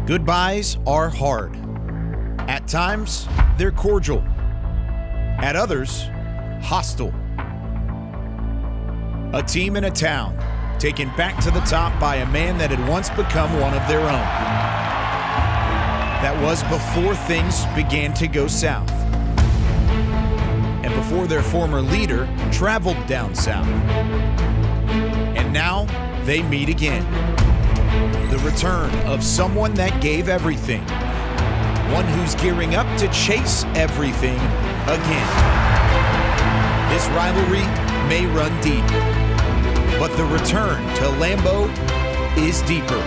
Goodbyes are hard. At times, they're cordial. At others, hostile. A team and a town taken back to the top by a man that had once become one of their own. That was before things began to go south. And before their former leader traveled down south. And now they meet again. The return of someone that gave everything. One who's gearing up to chase everything again. This rivalry may run deep, but the return to Lambeau is deeper.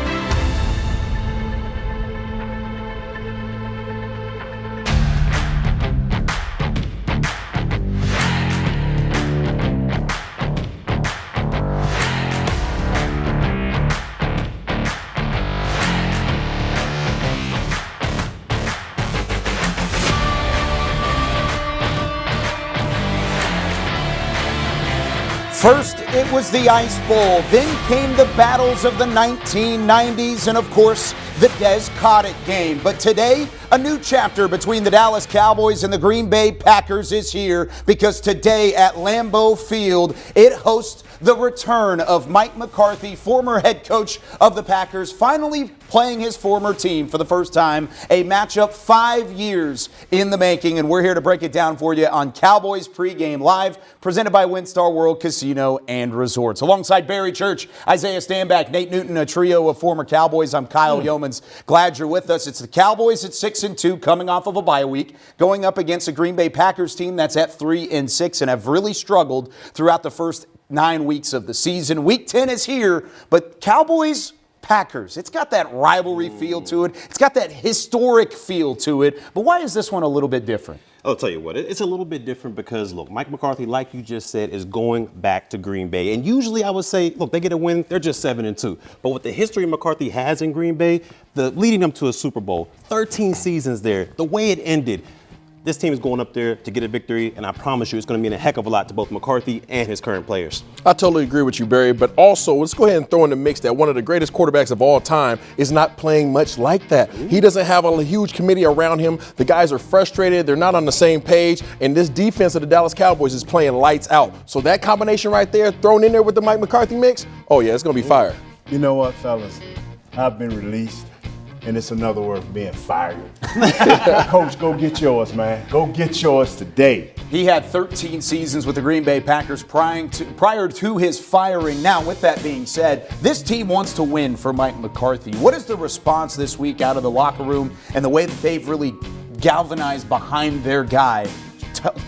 First, it was the Ice Bowl. Then came the battles of the 1990s and, of course, the Des Cottick game. But today, a new chapter between the Dallas Cowboys and the Green Bay Packers is here because today at Lambeau Field, it hosts the return of Mike McCarthy, former head coach of the Packers, finally playing his former team for the first time, a matchup 5 years in the making, and we're here to break it down for you on Cowboys Pregame Live, presented by WinStar World Casino and Resorts. Alongside Barry Church, Isaiah Stanback, Nate Newton, a trio of former Cowboys. I'm Kyle Yeomans. Glad you're with us. It's the Cowboys at 6-2, coming off of a bye week, going up against a Green Bay Packers team that's at 3-6 and have really struggled throughout the first 9 weeks of the season. Week 10 is here, but Cowboys, Packers, it's got that rivalry feel to it. It's got that historic feel to it. But why is this one a little bit different? I'll tell you what, it's a little bit different because, look, Mike McCarthy, like you just said, is going back to Green Bay. And usually I would say, look, they get a win, they're just 7-2. But with the history McCarthy has in Green Bay, leading them to a Super Bowl, 13 seasons there, the way it ended, this team is going up there to get a victory, and I promise you it's going to mean a heck of a lot to both McCarthy and his current players. I totally agree with you, Barry, but also let's go ahead and throw in the mix that one of the greatest quarterbacks of all time is not playing much like that. He doesn't have a huge committee around him. The guys are frustrated. They're not on the same page, and this defense of the Dallas Cowboys is playing lights out. So that combination right there, thrown in there with the Mike McCarthy mix, oh yeah, it's going to be fire. You know what, fellas? I've been released. And it's another word for being fired. Coach, go get yours, man. Go get yours today. He had 13 seasons with the Green Bay Packers prior to his firing. Now, with that being said, this team wants to win for Mike McCarthy. What is the response this week out of the locker room and the way that they've really galvanized behind their guy,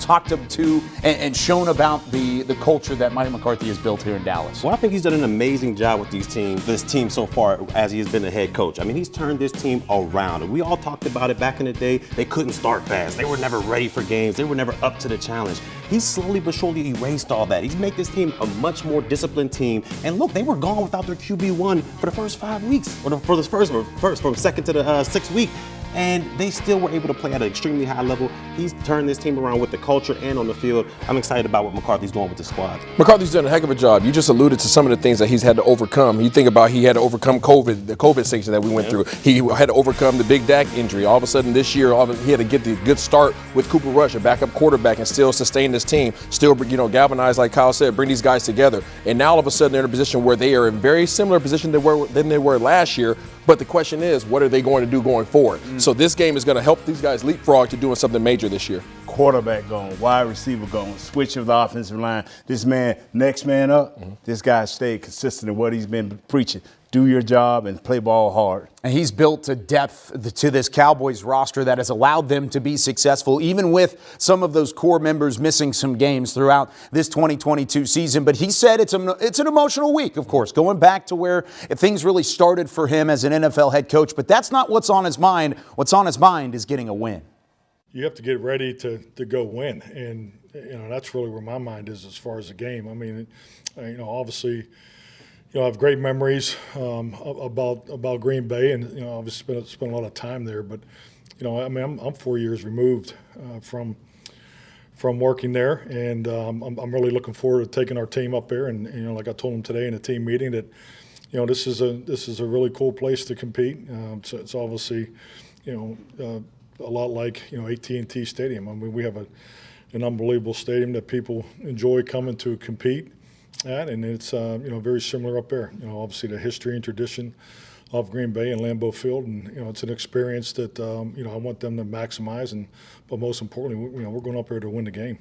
talked up to and shown about the culture that Mike McCarthy has built here in Dallas? Well, I think he's done an amazing job with this team so far as he has been the head coach. I mean, he's turned this team around. And we all talked about it back in the day. They couldn't start fast. They were never ready for games. They were never up to the challenge. He's slowly but surely erased all that. He's made this team a much more disciplined team. And look, they were gone without their QB1 for the first 5 weeks, or for the first from second to the sixth week. And they still were able to play at an extremely high level. He's turned this team around with the culture and on the field. I'm excited about what McCarthy's doing with the squad. McCarthy's done a heck of a job. You just alluded to some of the things that he's had to overcome. You think about he had to overcome COVID, the COVID season that we went through. He had to overcome the big Dak injury. All of a sudden this year, he had to get the good start with Cooper Rush, a backup quarterback, and still sustain this team. Still, galvanize, like Kyle said, bring these guys together. And now all of a sudden they're in a position where they are in very similar position than they were last year. But the question is, what are they going to do going forward? So this game is going to help these guys leapfrog to doing something major this year. Quarterback gone, wide receiver gone, switch of the offensive line. This man, next man up, this guy stayed consistent in what he's been preaching. Do your job and play ball hard. And he's built a depth to this Cowboys roster that has allowed them to be successful, even with some of those core members missing some games throughout this 2022 season. But he said it's an emotional week, of course, going back to where things really started for him as an NFL head coach. But that's not what's on his mind. What's on his mind is getting a win. You have to get ready to go win. And, that's really where my mind is as far as the game. I mean, obviously – I have great memories about Green Bay, and obviously spent a lot of time there. But I'm 4 years removed from working there, and I'm really looking forward to taking our team up there. And like I told them today in a team meeting that this is a really cool place to compete. So it's obviously, a lot like AT&T Stadium. I mean, we have an unbelievable stadium that people enjoy coming to compete at, and it's very similar up there. Obviously the history and tradition of Green Bay and Lambeau Field, and it's an experience that I want them to maximize, but most importantly, we're going up there to win the game.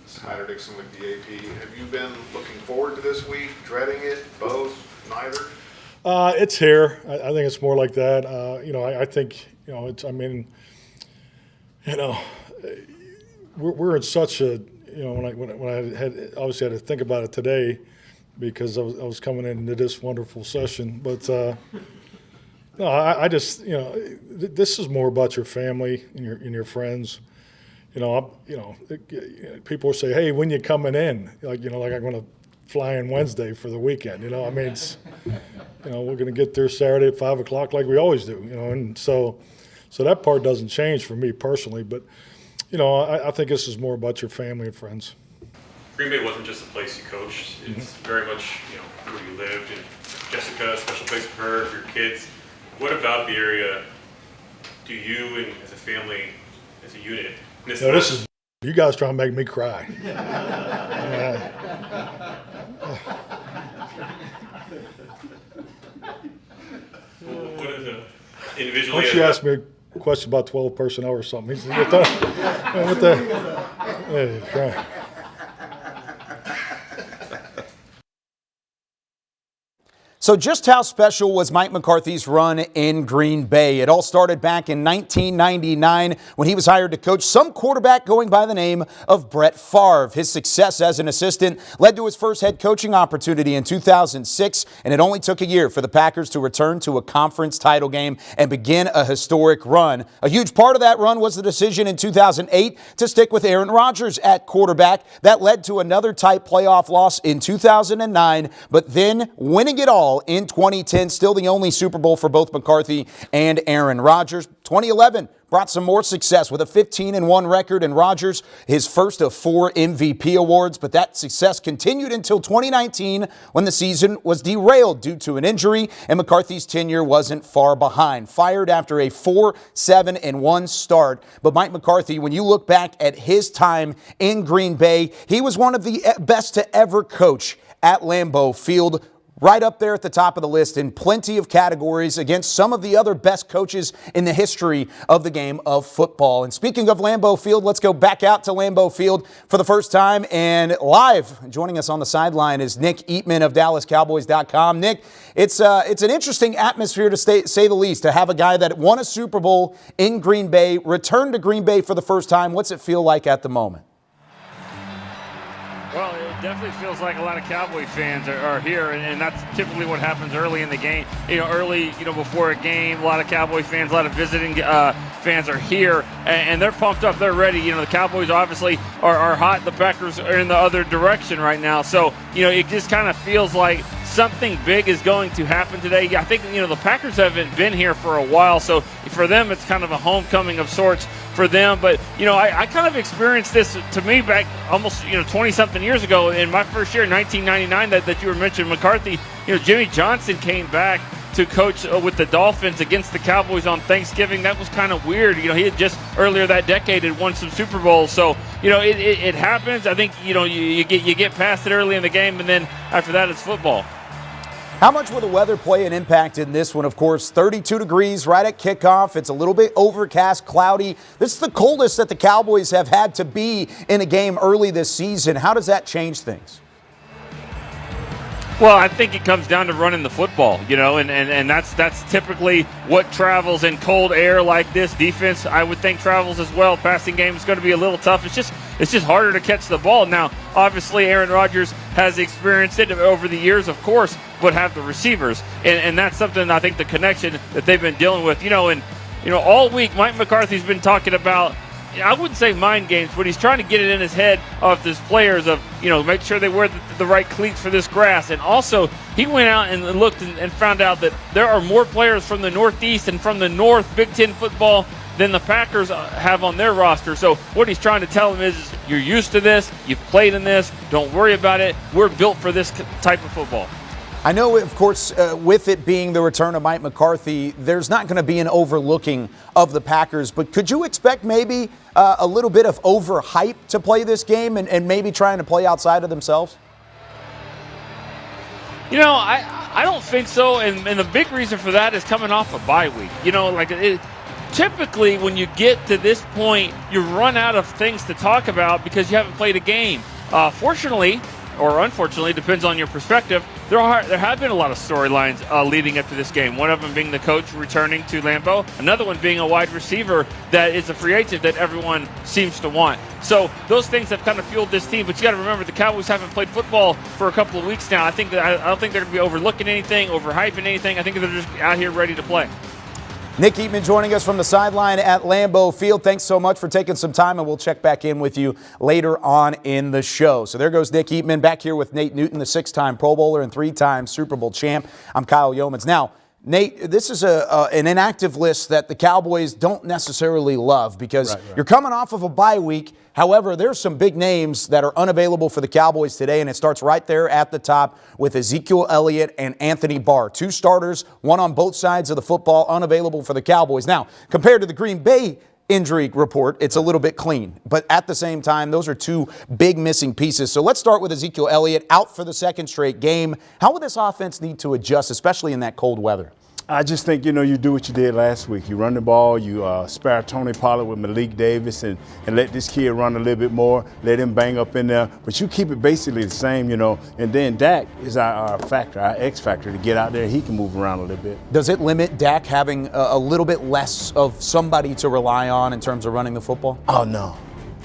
Snyder Dixon with the AP. Have you been looking forward to this week, dreading it, both, neither? It's here. I think it's more like that. I think it's. I mean, we're in such a when I had obviously had to think about it today because I was coming into this wonderful session, but no, I just this is more about your family and your friends. People say, "Hey, when you coming in?" Like I'm going to fly in Wednesday for the weekend. I mean, it's, we're going to get there Saturday at 5 o'clock like we always do. And so that part doesn't change for me personally. But I think this is more about your family and friends. Green Bay wasn't just a place you coached. It's very much where you lived. And Jessica, a special place for her, for your kids. What about the area do you and as a family, as a unit? This is you guys trying to make me cry. What is it individually? Why don't you ask me a question about 12 personnel or something? He said, what the? Hey, cry. So just how special was Mike McCarthy's run in Green Bay? It all started back in 1999 when he was hired to coach some quarterback going by the name of Brett Favre. His success as an assistant led to his first head coaching opportunity in 2006, and it only took a year for the Packers to return to a conference title game and begin a historic run. A huge part of that run was the decision in 2008 to stick with Aaron Rodgers at quarterback. That led to another tight playoff loss in 2009, but then winning it all in 2010, still the only Super Bowl for both McCarthy and Aaron Rodgers. 2011 brought some more success with a 15-1 record, and Rodgers his first of 4 MVP awards. But that success continued until 2019 when the season was derailed due to an injury, and McCarthy's tenure wasn't far behind. Fired after a 4-7-1 start. But Mike McCarthy, when you look back at his time in Green Bay, he was one of the best to ever coach at Lambeau Field. Right up there at the top of the list in plenty of categories against some of the other best coaches in the history of the game of football. And speaking of Lambeau Field, let's go back out to Lambeau Field for the first time. And live joining us on the sideline is Nick Eatman of DallasCowboys.com. Nick, it's an interesting atmosphere to say the least, to have a guy that won a Super Bowl in Green Bay, return to Green Bay for the first time. What's it feel like at the moment? Well, it definitely feels like a lot of Cowboy fans are here, and that's typically what happens early in the game. Before a game, a lot of Cowboy fans, a lot of visiting fans are here, and they're pumped up. They're ready. The Cowboys obviously are hot. The Packers are in the other direction right now. So, it just kind of feels like something big is going to happen today. I think, the Packers haven't been here for a while, so for them it's kind of a homecoming of sorts for them. But, I kind of experienced this, to me, back almost, 20-something years ago in my first year, 1999, that you were mentioning, McCarthy. Jimmy Johnson came back to coach with the Dolphins against the Cowboys on Thanksgiving. That was kind of weird. He had just earlier that decade had won some Super Bowls. So, it happens. I think, you get past it early in the game, and then after that it's football. How much will the weather play an impact in this one? Of course, 32 degrees right at kickoff. It's a little bit overcast, cloudy. This is the coldest that the Cowboys have had to be in a game early this season. How does that change things? Well, I think it comes down to running the football, and that's typically what travels in cold air like this. Defense, I would think, travels as well. Passing game is going to be a little tough. It's just harder to catch the ball. Now, obviously, Aaron Rodgers has experienced it over the years, of course, but have the receivers, and that's something I think the connection that they've been dealing with. All week, Mike McCarthy's been talking about, I wouldn't say mind games, but he's trying to get it in his head of his players of, make sure they wear the right cleats for this grass. And also, he went out and looked and found out that there are more players from the Northeast and from the North Big Ten football than the Packers have on their roster. So what he's trying to tell them is you're used to this, you've played in this, don't worry about it. We're built for this type of football. I know, of course, with it being the return of Mike McCarthy, there's not going to be an overlooking of the Packers, but could you expect maybe a little bit of overhype to play this game and maybe trying to play outside of themselves? You know, I don't think so, and the big reason for that is coming off a bye week. You know, typically when you get to this point, you run out of things to talk about because you haven't played a game. Fortunately, or unfortunately, depends on your perspective, there have been a lot of storylines leading up to this game. One of them being the coach returning to Lambeau, another one being a wide receiver that is a free agent that everyone seems to want. So those things have kind of fueled this team, but you got to remember the Cowboys haven't played football for a couple of weeks now. I don't think they're going to be overlooking anything, overhyping anything. I think they're just out here ready to play. Nick Eatman joining us from the sideline at Lambeau Field. Thanks so much for taking some time, and we'll check back in with you later on in the show. So there goes Nick Eatman back here with Nate Newton, the 6-time Pro Bowler and 3-time Super Bowl champ. I'm Kyle Yeomans. Now, Nate, this is an inactive list that the Cowboys don't necessarily love because you're coming off of a bye week. However, there's some big names that are unavailable for the Cowboys today, and it starts right there at the top with Ezekiel Elliott and Anthony Barr. 2 starters, one on both sides of the football, unavailable for the Cowboys. Now, compared to the Green Bay injury report, it's a little bit clean. But at the same time, those are 2 big missing pieces. So let's start with Ezekiel Elliott out for the 2nd straight game. How will this offense need to adjust, especially in that cold weather? I just think, you do what you did last week. You run the ball, you spare Tony Pollard with Malik Davis and let this kid run a little bit more, let him bang up in there. But you keep it basically the same, and then Dak is our factor, our X factor to get out there. He can move around a little bit. Does it limit Dak having a little bit less of somebody to rely on in terms of running the football? Oh, no.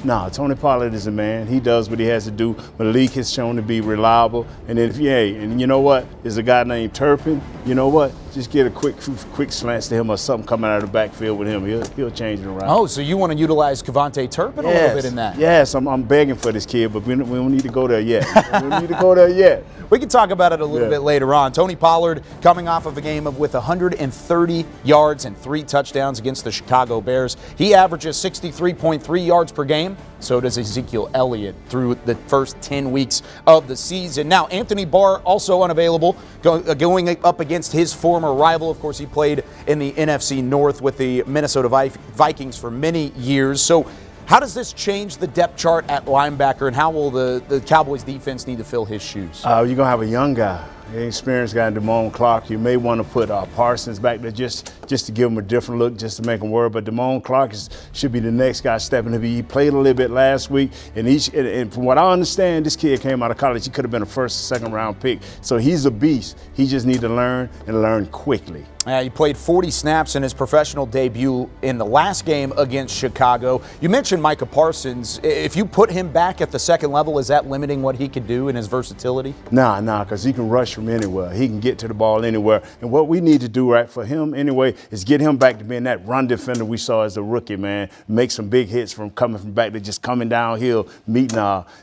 No, Tony Pollard is a man. He does what he has to do. Malik has shown to be reliable. And then, and you know what? There's a guy named Turpin. You know what? Just get a quick slants to him or something coming out of the backfield with him. He'll change it around. Oh, so you want to utilize Kevontae Turpin a little bit in that? Yes, I'm begging for this kid, but we don't need to go there yet. We don't need to go there yet. We can talk about it a little bit later on. Tony Pollard coming off of a game with 130 yards and 3 touchdowns against the Chicago Bears. He averages 63.3 yards per game. So does Ezekiel Elliott through the first 10 weeks of the season. Now, Anthony Barr also unavailable, going up against his former rival. Of course, he played in the NFC North with the Minnesota Vikings for many years. So how does this change the depth chart at linebacker, and how will the Cowboys defense need to fill his shoes? You're going to have a young guy, an experienced guy, Damone Clark. You may want to put Parsons back there just to give him a different look, just to make him worry. But Damone Clark should be the next guy stepping up. He played a little bit last week, and from what I understand, this kid came out of college. He could have been a 1st or 2nd round pick. So he's a beast. He just needs to learn and learn quickly. He played 40 snaps in his professional debut in the last game against Chicago. You mentioned Micah Parsons. If you put him back at the 2nd level, is that limiting what he could do in his versatility? Nah, because he can rush from anywhere. He can get to the ball anywhere. And what we need to do for him anyway is get him back to being that run defender we saw as a rookie, man. Make some big hits from coming from back to just coming downhill, meeting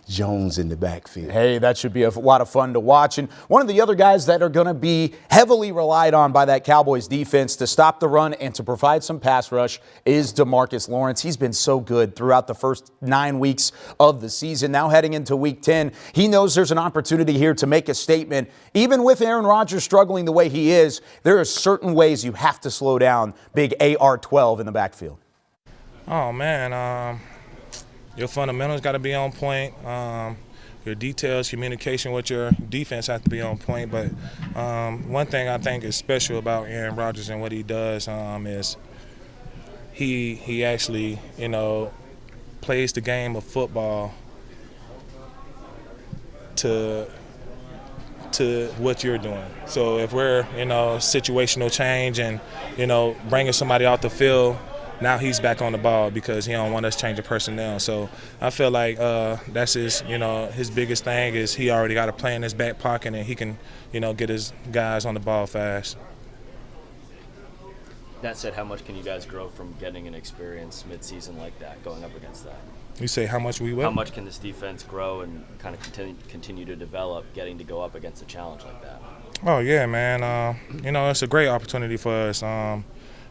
Jones in the backfield. Hey, that should be a lot of fun to watch. And one of the other guys that are going to be heavily relied on by that Cowboys defense to stop the run and to provide some pass rush is DeMarcus Lawrence. He's been so good throughout the first 9 weeks of the season. Now heading into week 10, he knows there's an opportunity here to make a statement. Even with Aaron Rodgers struggling the way he is, there are certain ways you have to slow down big AR-12 in the backfield. Oh, man. Your fundamentals got to be on point. Your details, communication with your defense has to be on point. But one thing I think is special about Aaron Rodgers and what he does is he actually, plays the game of football to what you're doing. So if we're, situational change and, bringing somebody off the field, now he's back on the ball because he don't want us changing personnel. So I feel like that's his biggest thing is he already got a play in his back pocket and he can, get his guys on the ball fast. That said, how much can you guys grow from getting an experience mid-season like that, going up against that? You say how much we will? How much can this defense grow and kind of continue to develop, getting to go up against a challenge like that? Oh, yeah, man. It's a great opportunity for us.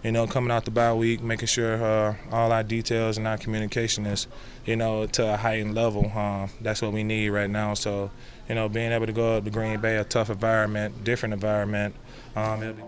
coming out the bye week, making sure all our details and our communication is, to a heightened level. That's what we need right now. So, being able to go up to Green Bay, a tough environment, different environment, it'll be good.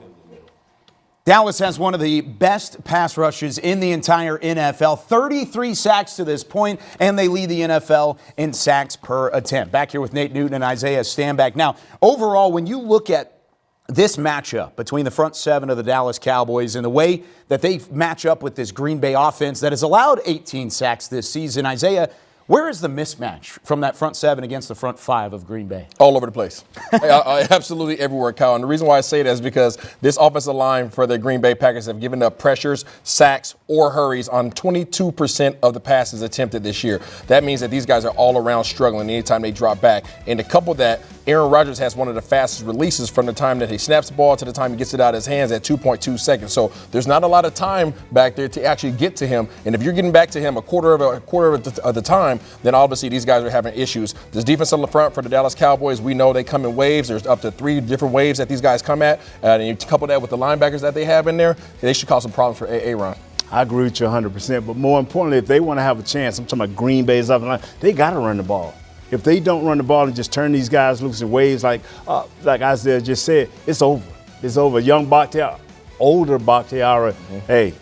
Dallas has one of the best pass rushes in the entire NFL, 33 sacks to this point, and they lead the NFL in sacks per attempt. Back here with Nate Newton and Isaiah Stanback. Now, overall, when you look at this matchup between the front seven of the Dallas Cowboys and the way that they match up with this Green Bay offense that has allowed 18 sacks this season, Isaiah, where is the mismatch from that front seven against the front five of Green Bay? All over the place. Absolutely everywhere, Kyle. And the reason why I say that is because this offensive line for the Green Bay Packers have given up pressures, sacks, or hurries on 22% of the passes attempted this year. That means that these guys are all around struggling anytime they drop back. And to couple that, Aaron Rodgers has one of the fastest releases from the time that he snaps the ball to the time he gets it out of his hands at 2.2 seconds. So there's not a lot of time back there to actually get to him. And if you're getting back to him a quarter of the time, then obviously these guys are having issues. This defense on the front for the Dallas Cowboys, we know they come in waves. There's up to 3 different waves that these guys come at. And you couple that with the linebackers that they have in there, they should cause some problems for Aaron. I agree with you 100%. But more importantly, if they want to have a chance, I'm talking about Green Bay's offensive line, they got to run the ball. If they don't run the ball and just turn these guys loose in waves like Isaiah just said, it's over. It's over. Young Bakhtiari, older Bakhtiari, hey,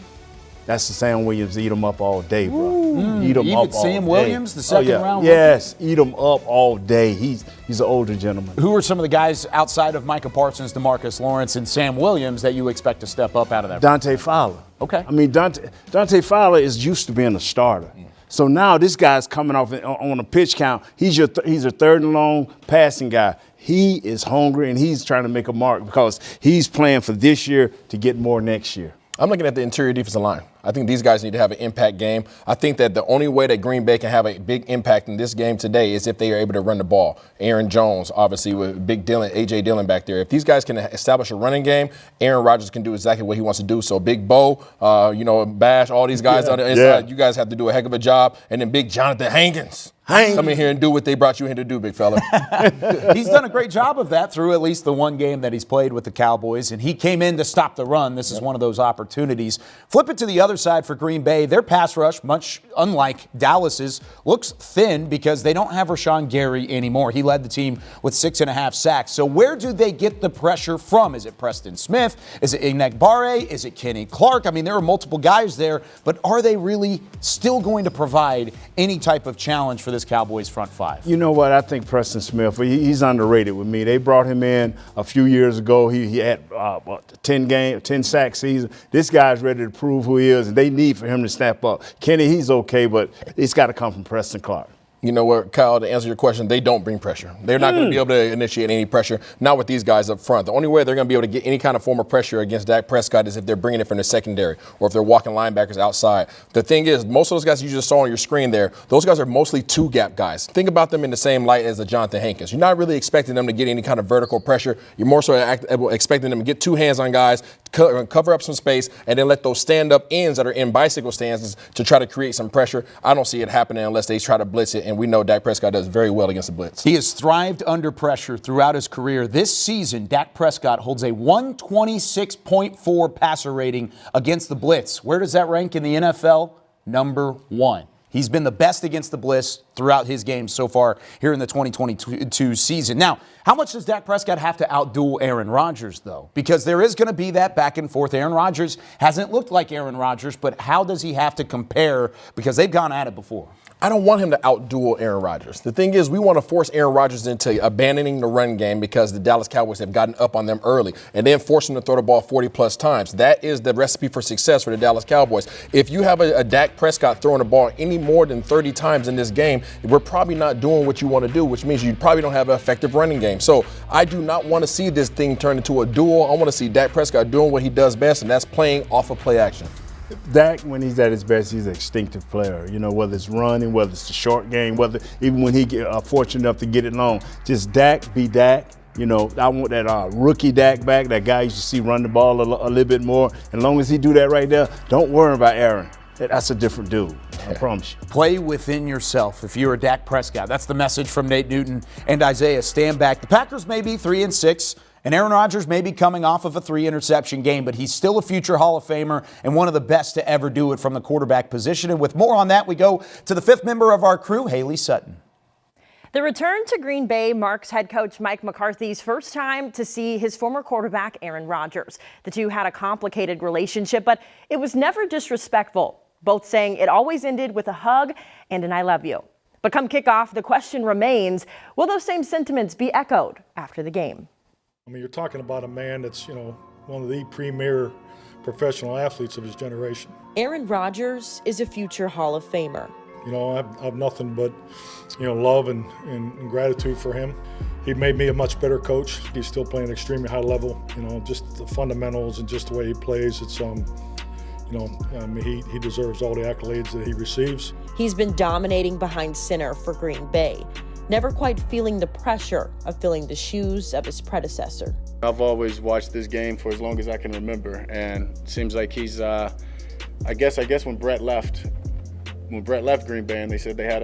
that's the Sam Williams, eat them up all day, bro. Eat them up all day. Sam Williams, the second round? Yes, eat them up all day. He's an older gentleman. Who are some of the guys outside of Micah Parsons, DeMarcus Lawrence, and Sam Williams that you expect to step up out of that? Dante Fowler. Okay. I mean, Dante Fowler is used to being a starter. So now this guy's coming off on a pitch count. He's a third and long passing guy. He is hungry, and he's trying to make a mark because he's playing for this year to get more next year. I'm looking at the interior defensive line. I think these guys need to have an impact game. I think that the only way that Green Bay can have a big impact in this game today is if they are able to run the ball. Aaron Jones, obviously, with Big Dillon, A.J. Dillon back there. If these guys can establish a running game, Aaron Rodgers can do exactly what he wants to do. So Big Bo, Bash, all these guys on the inside, you guys have to do a heck of a job. And then Big Jonathan Hankins. Come in here and do what they brought you in to do, big fella. He's done a great job of that through at least the one game that he's played with the Cowboys, and he came in to stop the run. This is one of those opportunities. Flip it to the other side for Green Bay. Their pass rush, much unlike Dallas's, looks thin because they don't have Rashawn Gary anymore. He led the team with 6.5 sacks. So where do they get the pressure from? Is it Preston Smith? Is it Ignegbare? Is it Kenny Clark? I mean, there are multiple guys there, but are they really still going to provide any type of challenge for this Cowboys front five? You know what? I think Preston Smith, he's underrated with me. They brought him in a few years ago. He had 10 sack season. This guy's ready to prove who he is, and they need for him to snap up. Kenny, he's okay, but it's got to come from Preston Clark. You know what, Kyle, to answer your question, they don't bring pressure. They're not going to be able to initiate any pressure, not with these guys up front. The only way they're going to be able to get any kind of form of pressure against Dak Prescott is if they're bringing it from the secondary or if they're walking linebackers outside. The thing is, most of those guys you just saw on your screen there, those guys are mostly two-gap guys. Think about them in the same light as a Jonathan Hankins. You're not really expecting them to get any kind of vertical pressure. You're more so expecting them to get two hands on guys, cover up some space, and then let those stand-up ends that are in bicycle stances to try to create some pressure. I don't see it happening unless they try to blitz it, and we know Dak Prescott does very well against the blitz. He has thrived under pressure throughout his career. This season, Dak Prescott holds a 126.4 passer rating against the blitz. Where does that rank in the NFL? Number 1. He's been the best against the blitz throughout his games so far here in the 2022 season. Now, how much does Dak Prescott have to outduel Aaron Rodgers, though? Because there is going to be that back and forth. Aaron Rodgers hasn't looked like Aaron Rodgers, but how does he have to compare? Because they've gone at it before. I don't want him to outduel Aaron Rodgers. The thing is, we want to force Aaron Rodgers into abandoning the run game because the Dallas Cowboys have gotten up on them early and then force him to throw the ball 40-plus times. That is the recipe for success for the Dallas Cowboys. If you have a Dak Prescott throwing the ball any more than 30 times in this game, we're probably not doing what you want to do, which means you probably don't have an effective running game. So I do not want to see this thing turn into a duel. I want to see Dak Prescott doing what he does best, and that's playing off of play action. Dak, when he's at his best, he's an instinctive player. You know, whether it's running, whether it's the short game, whether even when he get fortunate enough to get it long, just Dak be Dak. You know, I want that rookie Dak back, that guy you should see run the ball a little bit more. And as long as he do that right there, don't worry about Aaron. That's a different dude, I promise you. Play within yourself if you're a Dak Prescott. That's the message from Nate Newton and Isaiah Stanback. The Packers may be 3-6. And Aaron Rodgers may be coming off of a 3-interception game, but he's still a future Hall of Famer and one of the best to ever do it from the quarterback position. And with more on that, we go to the 5th member of our crew, Haley Sutton. The return to Green Bay marks head coach Mike McCarthy's first time to see his former quarterback Aaron Rodgers. The two had a complicated relationship, but it was never disrespectful, both saying it always ended with a hug and an I love you. But come kickoff, the question remains, will those same sentiments be echoed after the game? I mean, you're talking about a man that's, one of the premier professional athletes of his generation. Aaron Rodgers is a future Hall of Famer. I have nothing but, love and gratitude for him. He made me a much better coach. He's still playing extremely high level, just the fundamentals and just the way he plays. It's, he deserves all the accolades that he receives. He's been dominating behind center for Green Bay, never quite feeling the pressure of filling the shoes of his predecessor. I've always watched this game for as long as I can remember, and it seems like he's, I guess when Brett left Green Bay and they said they had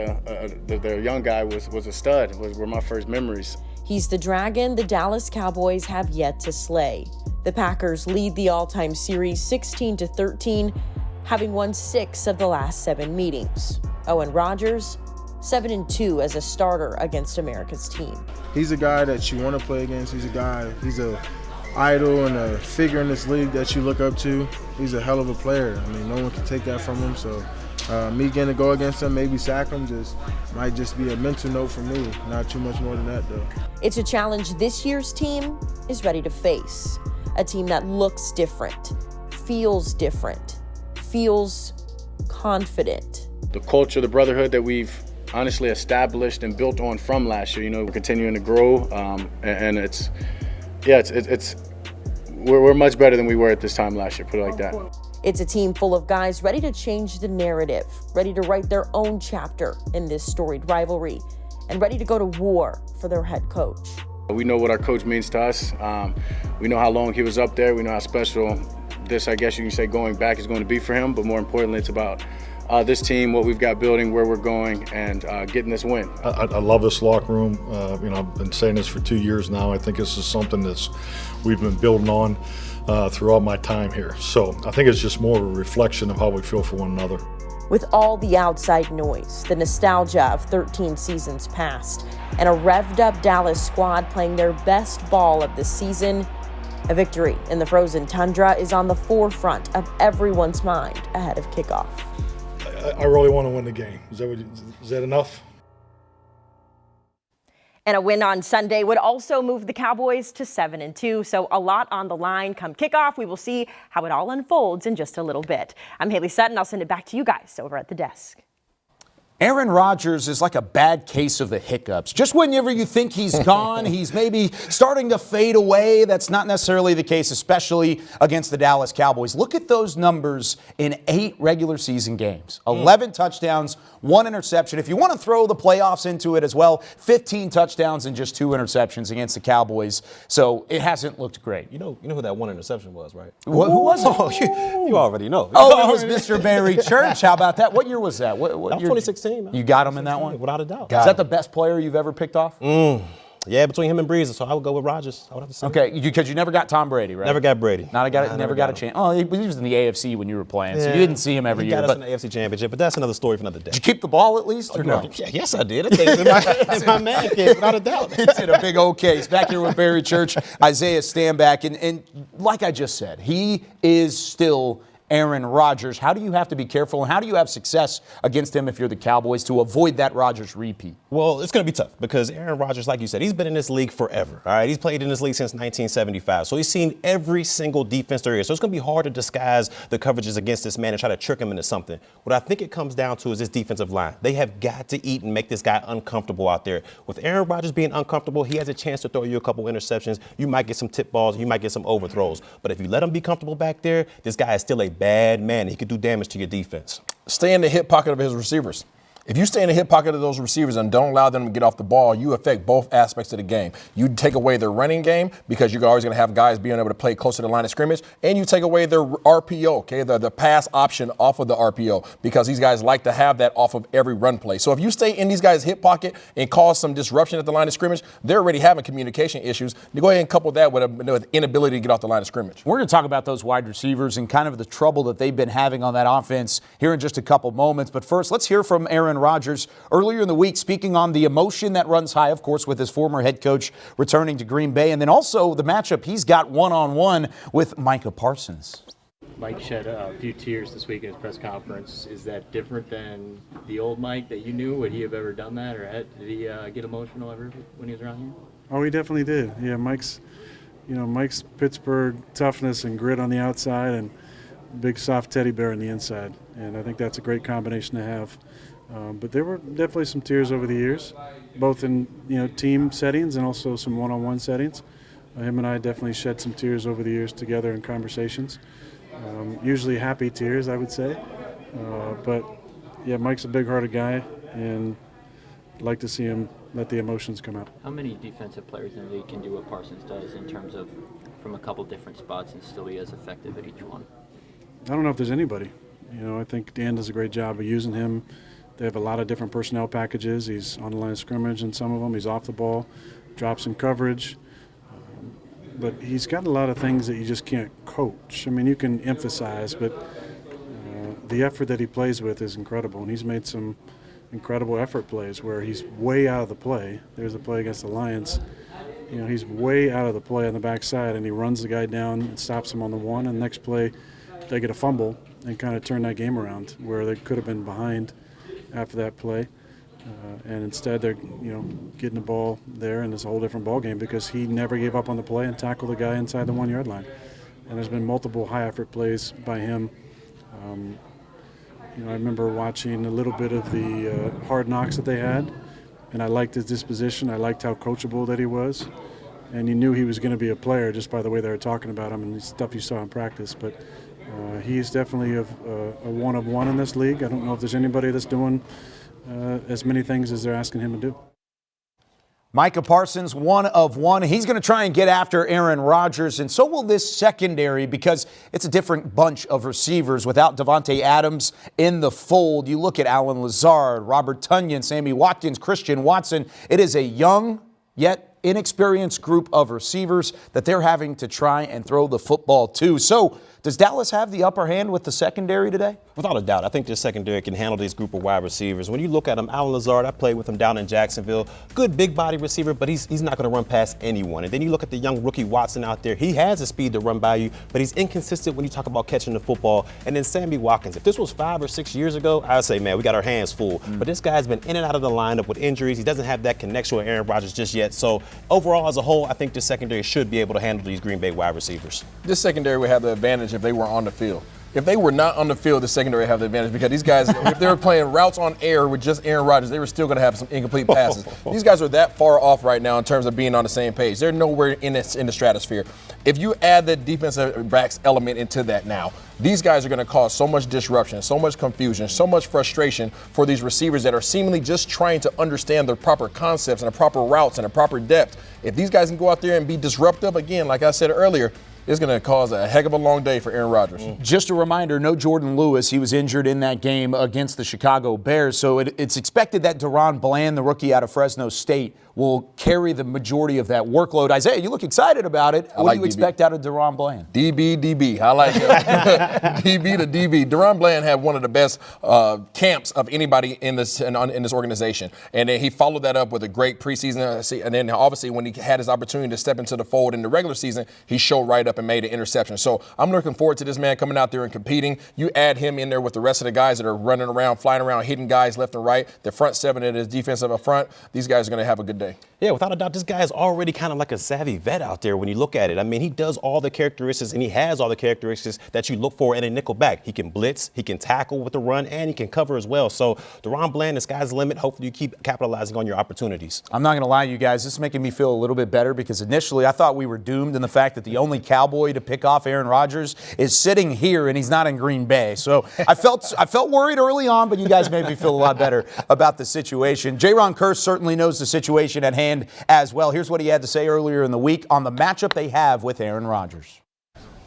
their young guy was a stud, were my first memories. He's the dragon the Dallas Cowboys have yet to slay. The Packers lead the all-time series 16-13, having won 6 of the last 7 meetings. Aaron Rodgers, 7-2 as a starter against America's team. He's a guy that you want to play against. He's a idol and a figure in this league that you look up to. He's a hell of a player. I mean, no one can take that from him. So me getting to go against him, maybe sack him, might just be a mental note for me. Not too much more than that, though. It's a challenge this year's team is ready to face. A team that looks different, feels confident. The culture, the brotherhood that we've honestly established and built on from last year, we're continuing to grow, and we're much better than we were at this time last year, put it like that. It's a team full of guys ready to change the narrative, ready to write their own chapter in this storied rivalry, and ready to go to war for their head coach. We know what our coach means to us. We know how long he was up there. We know how special this, I guess you can say, going back is going to be for him. But more importantly, it's about this team, what we've got building, where we're going, and getting this win. I love this locker room. I've been saying this for 2 years now. I think this is something we've been building on throughout my time here. So I think it's just more of a reflection of how we feel for one another. With all the outside noise, the nostalgia of 13 seasons past, and a revved-up Dallas squad playing their best ball of the season, a victory in the frozen tundra is on the forefront of everyone's mind ahead of kickoff. I really want to win the game. Is that enough? And a win on Sunday would also move the Cowboys to 7-2. So a lot on the line come kickoff. We will see how it all unfolds in just a little bit. I'm Haley Sutton. I'll send it back to you guys over at the desk. Aaron Rodgers is like a bad case of the hiccups. Just whenever you think he's gone, he's maybe starting to fade away. That's not necessarily the case, especially against the Dallas Cowboys. Look at those numbers in 8 regular season games. 11 touchdowns, 1 interception. If you want to throw the playoffs into it as well, 15 touchdowns and just 2 interceptions against the Cowboys. So it hasn't looked great. You know who that 1 interception was, right? Who was it? Oh, you already know. Oh, it was Mr. Barry Church. How about that? What year was that? What that was year? 2016. You got him in that one? Without a doubt. Is that the best player you've ever picked off? Yeah, between him and Breeze, so I would go with Rodgers. I would have to say. Okay, because you never got Tom Brady, right? Never got Brady. Never got a chance. Oh, he was in the AFC when you were playing, so you didn't see him every year. He got us in the AFC Championship, but that's another story for another day. Did you keep the ball at least, or no? Yeah, yes, I did. I think it's my man cave, without a doubt. It's in a big old case. Back here with Barry Church, Isaiah Stanback, and like I just said, he is still Aaron Rodgers. How do you have to be careful, and how do you have success against him if you're the Cowboys to avoid that Rodgers repeat? Well, it's going to be tough because Aaron Rodgers, like you said, he's been in this league forever. All right, he's played in this league since 1975, so he's seen every single defense there is. So it's going to be hard to disguise the coverages against this man and try to trick him into something. What I think it comes down to is this defensive line. They have got to eat and make this guy uncomfortable out there. With Aaron Rodgers being uncomfortable, he has a chance to throw you a couple interceptions. You might get some tip balls. You might get some overthrows. But if you let him be comfortable back there, this guy is still a bad man. He could do damage to your defense. Stay in the hip pocket of his receivers. If you stay in the hip pocket of those receivers and don't allow them to get off the ball, you affect both aspects of the game. You take away their running game because you're always going to have guys being able to play closer to the line of scrimmage, and you take away their RPO, okay, the pass option off of the RPO, because these guys like to have that off of every run play. So if you stay in these guys' hip pocket and cause some disruption at the line of scrimmage, they're already having communication issues. You go ahead and couple that with an inability to get off the line of scrimmage. We're going to talk about those wide receivers and kind of the trouble that they've been having on that offense here in just a couple moments. But first, let's hear from Aaron Rodgers earlier in the week, speaking on the emotion that runs high, of course, with his former head coach returning to Green Bay, and then also the matchup he's got one-on-one with Micah Parsons. Mike shed a few tears this week in his press conference. Is that different than the old Mike that you knew? Would he have ever done that, or did he get emotional ever when he was around here? Oh, he definitely did. Yeah, Mike's Pittsburgh toughness and grit on the outside and big soft teddy bear on the inside, and I think that's a great combination to have. But there were definitely some tears over the years, both in team settings and also some one-on-one settings. Him and I definitely shed some tears over the years together in conversations. Usually happy tears, I would say. But yeah, Mike's a big-hearted guy, and I'd like to see him let the emotions come out. How many defensive players in the league can do what Parsons does in terms of from a couple different spots and still be as effective at each one? I don't know if there's anybody. I think Dan does a great job of using him. They have a lot of different personnel packages. He's on the line of scrimmage in some of them. He's off the ball, drops in coverage. But he's got a lot of things that you just can't coach. I mean, you can emphasize, but the effort that he plays with is incredible. And he's made some incredible effort plays where he's way out of the play. There's a play against the Lions. He's way out of the play on the backside, and he runs the guy down and stops him on the one. And the next play, they get a fumble and kind of turn that game around where they could have been behind after that play, and instead they're getting the ball there, and it's a whole different ball game because he never gave up on the play and tackled the guy inside the 1 yard line. And there's been multiple high effort plays by him. I remember watching a little bit of the Hard Knocks that they had, and I liked his disposition. I liked how coachable that he was, and you knew he was going to be a player just by the way they were talking about him and the stuff you saw in practice. But he's definitely a one of one in this league. I don't know if there's anybody that's doing as many things as they're asking him to do. Micah Parsons, one of one. He's going to try and get after Aaron Rodgers, and so will this secondary because it's a different bunch of receivers without Davante Adams in the fold. You look at Allen Lazard, Robert Tonyan, Sammy Watkins, Christian Watson. It is a young yet inexperienced group of receivers that they're having to try and throw the football to. So does Dallas have the upper hand with the secondary today? Without a doubt. I think this secondary can handle this group of wide receivers. When you look at him, Allen Lazard, I played with him down in Jacksonville. Good big body receiver, but he's not going to run past anyone. And then you look at the young rookie Watson out there. He has the speed to run by you, but he's inconsistent when you talk about catching the football. And then Sammy Watkins. If this was 5 or 6 years ago, I would say, man, we got our hands full. But this guy's been in and out of the lineup with injuries. He doesn't have that connection with Aaron Rodgers just yet. So overall, as a whole, I think this secondary should be able to handle these Green Bay wide receivers. This secondary would have the advantage if they were on the field. If they were not on the field, the secondary have the advantage because these guys, if they were playing routes on air with just Aaron Rodgers, they were still going to have some incomplete passes. These guys are that far off right now in terms of being on the same page. They're nowhere in the stratosphere. If you add the defensive backs element into that now, these guys are going to cause so much disruption, so much confusion, so much frustration for these receivers that are seemingly just trying to understand the proper concepts and the proper routes and the proper depth. If these guys can go out there and be disruptive, again, like I said earlier, it's going to cause a heck of a long day for Aaron Rodgers. Just a reminder, no Jordan Lewis. He was injured in that game against the Chicago Bears. So it's expected that Deron Bland, the rookie out of Fresno State, will carry the majority of that workload. Isaiah, you look excited about it. What do you expect out of Deron Bland? DB. I like it. DB to DB. Deron Bland had one of the best camps of anybody in this organization. And then he followed that up with a great preseason. And then obviously when he had his opportunity to step into the fold in the regular season, he showed right up and made an interception. So I'm looking forward to this man coming out there and competing. You add him in there with the rest of the guys that are running around, flying around, hitting guys left and right. The front seven that is defensive up front, these guys are going to have a good day. Yeah, without a doubt, this guy is already kind of like a savvy vet out there when you look at it. I mean, he does all the characteristics, and he has all the characteristics that you look for in a nickel back. He can blitz, he can tackle with the run, and he can cover as well. So, Deron Bland, the sky's the limit. Hopefully you keep capitalizing on your opportunities. I'm not going to lie, you guys. This is making me feel a little bit better because initially I thought we were doomed in the fact that the only Cowboys Cowboy to pick off Aaron Rodgers is sitting here, and he's not in Green Bay. So I felt worried early on, but you guys made me feel a lot better about the situation. Jaron Kearse certainly knows the situation at hand as well. Here's what he had to say earlier in the week on the matchup they have with Aaron Rodgers.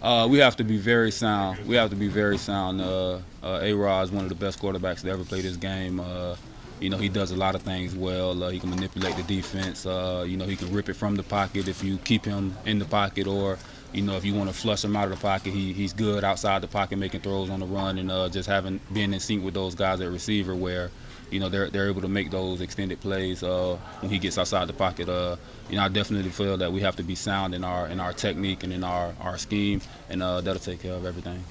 We have to be very sound. A-Rod is one of the best quarterbacks to ever play this game. He does a lot of things well. He can manipulate the defense. He can rip it from the pocket if you keep him in the pocket, or if you want to flush him out of the pocket. He's good outside the pocket, making throws on the run, and just being in sync with those guys at receiver, where they're able to make those extended plays when he gets outside the pocket. I definitely feel that we have to be sound in our technique and in our scheme, and that'll take care of everything.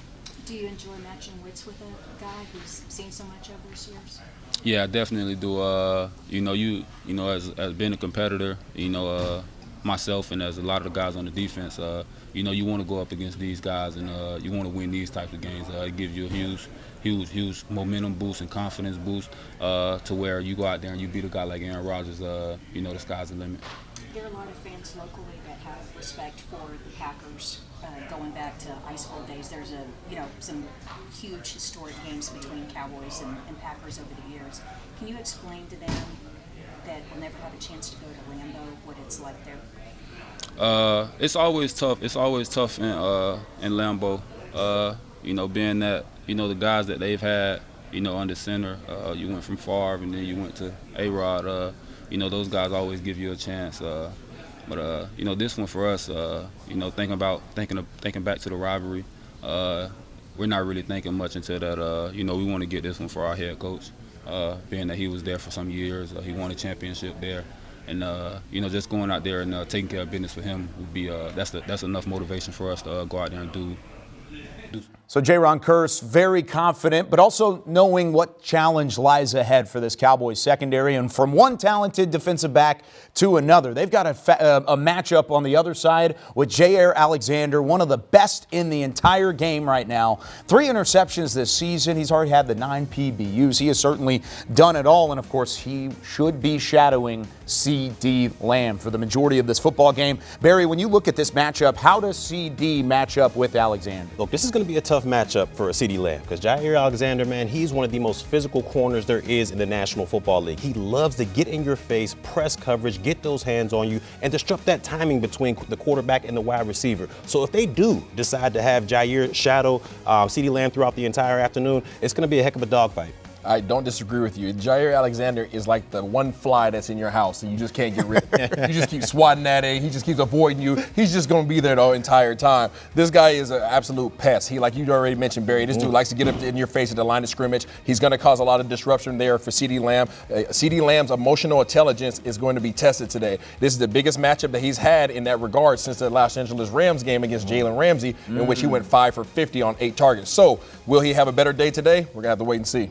Do you enjoy matching wits with a guy who's seen so much over his years? Yeah, I definitely do. As being a competitor, myself and as a lot of the guys on the defense, you want to go up against these guys, and you want to win these types of games. It gives you a huge momentum boost and confidence boost to where you go out there and you beat a guy like Aaron Rodgers. The sky's the limit. There are a lot of fans locally that have respect for the Packers. Going back to Ice Bowl days, there's some huge historic games between Cowboys and Packers over the years. Can you explain to them that will never have a chance to go to Lambeau, what it's like there? It's always tough. It's always tough in Lambeau. Being that the guys that they've had, under center. You went from Favre and then you went to A-Rod. Those guys always give you a chance. But this one for us, thinking back to the rivalry, we're not really thinking much into that. We want to get this one for our head coach, being that he was there for some years. He won a championship there, and just going out there and taking care of business for him would be that's enough motivation for us to go out there and do. So Jaron Kearse, very confident, but also knowing what challenge lies ahead for this Cowboys secondary. And from one talented defensive back to another, they've got a matchup on the other side with Jair Alexander, one of the best in the entire game right now. 3 interceptions this season. He's already had the 9 PBUs. He has certainly done it all. And, of course, he should be shadowing C.D. Lamb for the majority of this football game. Barry, when you look at this matchup, how does C.D. match up with Alexander? Look, this is going to be a tough matchup for a C.D. Lamb because Jair Alexander, man, he's one of the most physical corners there is in the National Football League. He loves to get in your face, press coverage, get those hands on you, and disrupt that timing between the quarterback and the wide receiver. So if they do decide to have Jair shadow C.D. Lamb throughout the entire afternoon, it's going to be a heck of a dogfight. I don't disagree with you. Jair Alexander is like the one fly that's in your house and you just can't get rid of it. You just keep swatting at it. He just keeps avoiding you. He's just going to be there the entire time. This guy is an absolute pest. He, like you already mentioned, Barry, this dude likes to get up in your face at the line of scrimmage. He's going to cause a lot of disruption there for C.D. Lamb. C.D. Lamb's emotional intelligence is going to be tested today. This is the biggest matchup that he's had in that regard since the Los Angeles Rams game against Jalen Ramsey, in which he went 5 for 50 on 8 targets. So will he have a better day today? We're going to have to wait and see.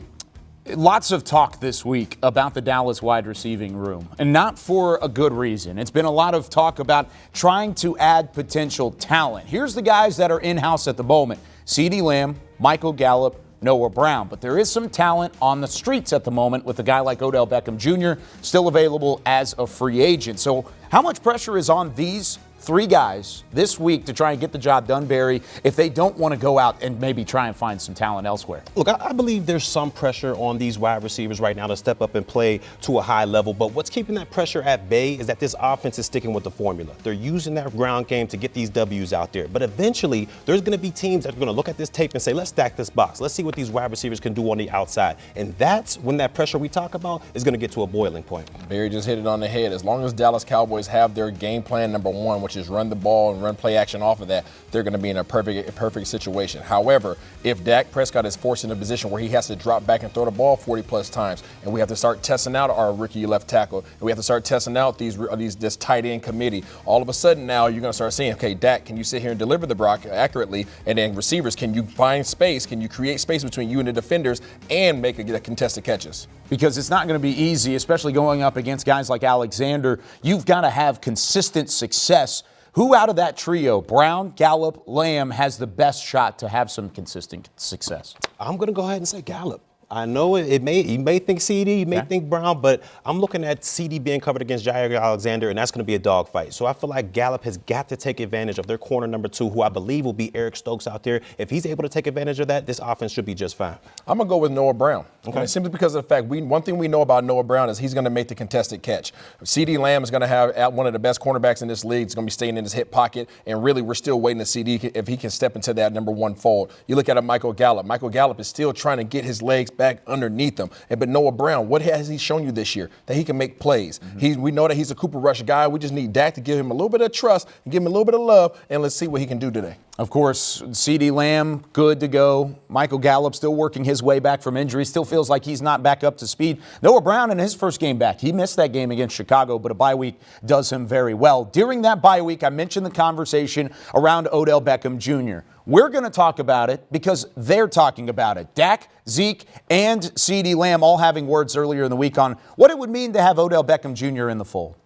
Lots of talk this week about the Dallas wide receiving room, and not for a good reason. It's been a lot of talk about trying to add potential talent. Here's the guys that are in-house at the moment: C.D. Lamb, Michael Gallup, Noah Brown. But there is some talent on the streets at the moment with a guy like Odell Beckham Jr. still available as a free agent. So how much pressure is on these 3 guys this week to try and get the job done, Barry, if they don't want to go out and maybe try and find some talent elsewhere? Look, I believe there's some pressure on these wide receivers right now to step up and play to a high level. But what's keeping that pressure at bay is that this offense is sticking with the formula. They're using that ground game to get these W's out there. But eventually, there's going to be teams that are going to look at this tape and say, let's stack this box. Let's see what these wide receivers can do on the outside. And that's when that pressure we talk about is going to get to a boiling point. Barry just hit it on the head. As long as Dallas Cowboys have their game plan number 1, which is run the ball and run play action off of that, they're going to be in a perfect situation. However, if Dak Prescott is forced in a position where he has to drop back and throw the ball 40-plus times, and we have to start testing out our rookie left tackle, and we have to start testing out this tight end committee, all of a sudden now you're going to start saying, okay, Dak, can you sit here and deliver the block accurately? And then receivers, can you find space? Can you create space between you and the defenders and make a contested catches? Because it's not going to be easy, especially going up against guys like Alexander. You've got to have consistent success. Who out of that trio, Brown, Gallup, Lamb, has the best shot to have some consistent success? I'm going to go ahead and say Gallup. I know you may think CD, you may think Brown, but I'm looking at CD being covered against Jair Alexander, and that's going to be a dogfight. So I feel like Gallup has got to take advantage of their corner number 2, who I believe will be Eric Stokes out there. If he's able to take advantage of that, this offense should be just fine. I'm going to go with Noah Brown. Okay. Simply because of the fact, one thing we know about Noah Brown is he's going to make the contested catch. CD Lamb is going to have one of the best cornerbacks in this league. It's going to be staying in his hip pocket, and really we're still waiting to see if he can step into that number 1 fold. You look at a Michael Gallup. Michael Gallup is still trying to get his legs back underneath him. But Noah Brown, what has he shown you this year? That he can make plays. We know that he's a Cooper Rush guy. We just need Dak to give him a little bit of trust and give him a little bit of love, and let's see what he can do today. Of course, CD Lamb, good to go. Michael Gallup still working his way back from injury. Still feels like he's not back up to speed. Noah Brown in his first game back. He missed that game against Chicago, but a bye week does him very well. During that bye week, I mentioned the conversation around Odell Beckham Jr. We're going to talk about it because they're talking about it. Dak, Zeke, and CD Lamb all having words earlier in the week on what it would mean to have Odell Beckham Jr. in the fold.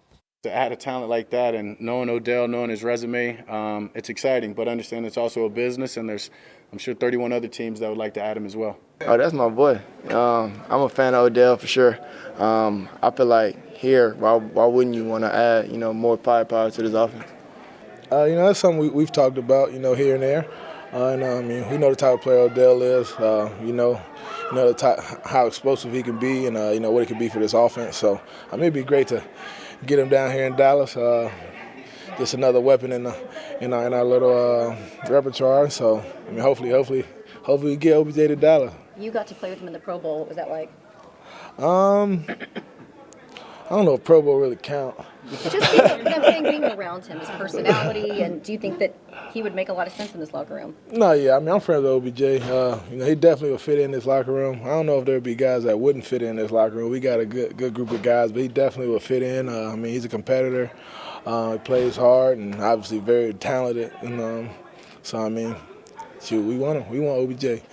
To add a talent like that and knowing Odell, knowing his resume, it's exciting. But understand it's also a business, and there's, I'm sure, 31 other teams that would like to add him as well. Oh, that's my boy. I'm a fan of Odell for sure. I feel like here, why wouldn't you want to add, more firepower to this offense? That's something we've talked about, here and there. We know the type of player Odell is. How explosive he can be, and what he can be for this offense. So it'd be great to get him down here in Dallas. Just another weapon in our little repertoire. So hopefully we get OBJ to Dallas. You got to play with him in the Pro Bowl. What was that like? I don't know if Pro Bowl really count. Just being around him, his personality, and do you think that he would make a lot of sense in this locker room? No, yeah. I'm friends with OBJ. He definitely would fit in this locker room. I don't know if there'd be guys that wouldn't fit in this locker room. We got a good group of guys, but he definitely would fit in. He's a competitor. He plays hard and obviously very talented. And we want him. We want OBJ.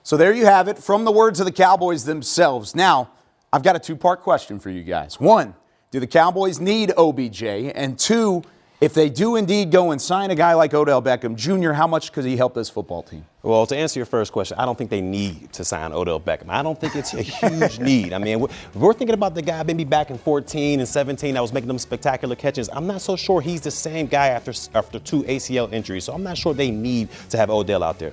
So there you have it from the words of the Cowboys themselves. Now, I've got a 2-part question for you guys. 1, do the Cowboys need OBJ? And 2, if they do indeed go and sign a guy like Odell Beckham Jr., how much could he help this football team? Well, to answer your first question, I don't think they need to sign Odell Beckham. I don't think it's a huge need. We're thinking about the guy maybe back in 14 and 17 that was making them spectacular catches. I'm not so sure he's the same guy after 2 ACL injuries, so I'm not sure they need to have Odell out there.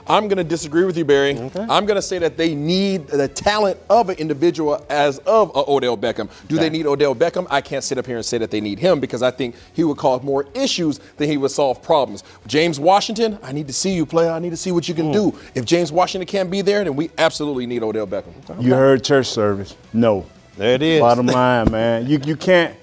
I'm going to disagree with you, Barry. Okay. I'm going to say that they need the talent of an individual as of Odell Beckham. Do they need Odell Beckham? I can't sit up here and say that they need him because I think he would cause more issues than he would solve problems. James Washington, I need to see you play. I need to see what you can do. If James Washington can't be there, then we absolutely need Odell Beckham. Okay. You heard church service. No. There it is. Bottom line, man. You can't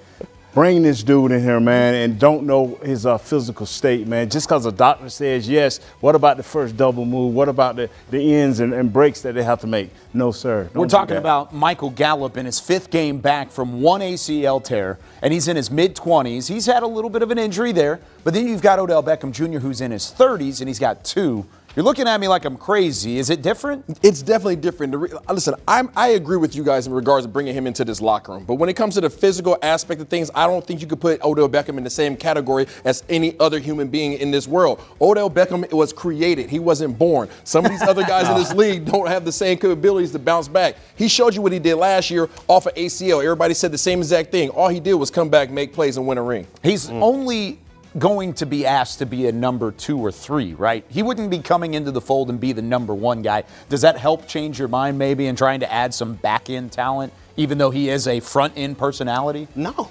bring this dude in here, man, and don't know his physical state, man. Just because a doctor says yes, what about the first double move? What about the ends and breaks that they have to make? No, sir. We're talking about Michael Gallup in his 5th game back from 1 ACL tear, and he's in his mid-20s. He's had a little bit of an injury there, but then you've got Odell Beckham Jr., who's in his 30s, and he's got 2. You're looking at me like I'm crazy. Is it different? It's definitely different. Listen, I agree with you guys in regards to bringing him into this locker room. But when it comes to the physical aspect of things, I don't think you could put Odell Beckham in the same category as any other human being in this world. Odell Beckham was created. He wasn't born. Some of these other guys in this league don't have the same capabilities to bounce back. He showed you what he did last year off of ACL. Everybody said the same exact thing. All he did was come back, make plays, and win a ring. He's only going to be asked to be a number 2 or 3, right? He wouldn't be coming into the fold and be the number 1 guy. Does that help change your mind maybe in trying to add some back-end talent, even though he is a front-end personality? No.